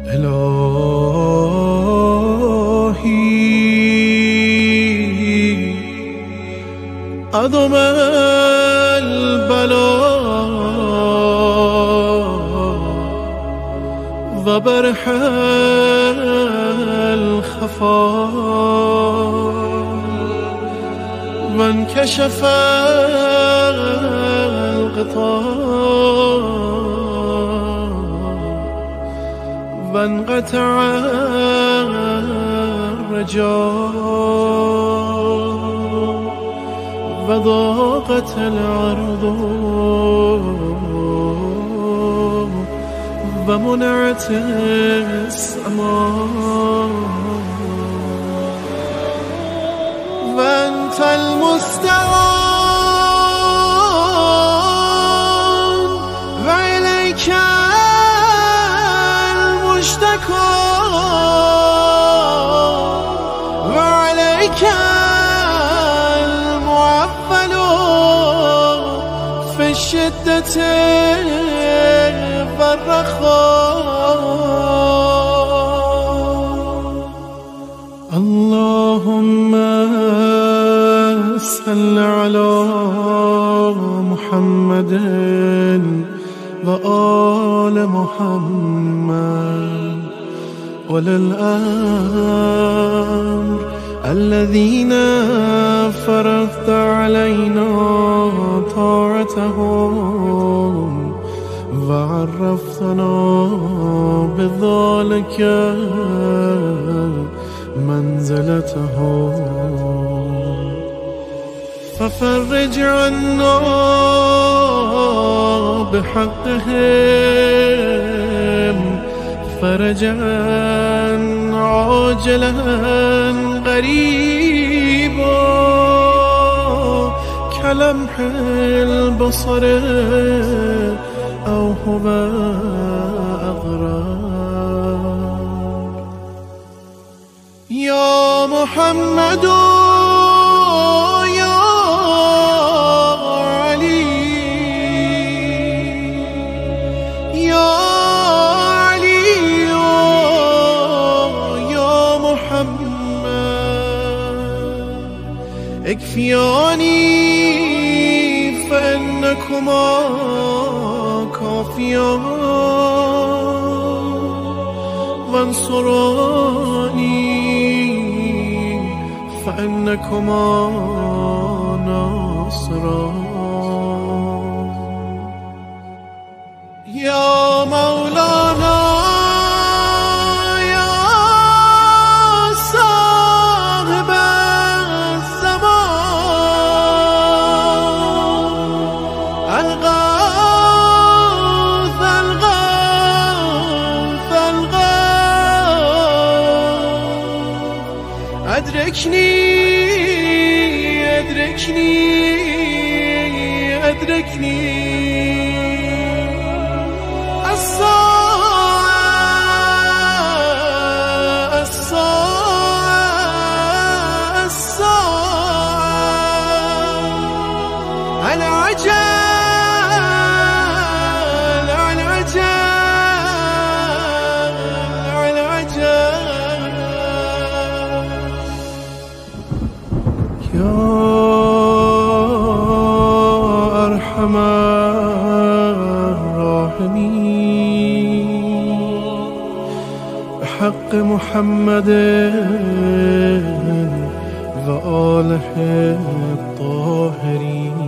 إلهي أدم البلاء وبرح الخفاء وانكشف الغطاء وانقطع الرجاء وضاقت الأرض ومنعت السماء وأنت المستعان وإليك المشتكى وعليك المعول في الشدة والرخاء. اللهم صل على محمد وآل محمد وللأمر الذين فرضت علينا طاعتهم وعرفتنا بذلك منزلتهم ففرج عنا بحقهم فرجا عاجلا غريبا كلمح البصر أو هو أغراب. يا محمد يا علي يا علي يا محمد اكفياني فإنكما كافيان وانصراني فإنكما ناصران. يا مولانا يا صاحب الزمان الغوث الغوث الغوث أدركني أدركني أدركني الساعة الساعة الساعة العجل العجل العجل. يا أرحم الراحمين بحق محمد وآله الطاهرين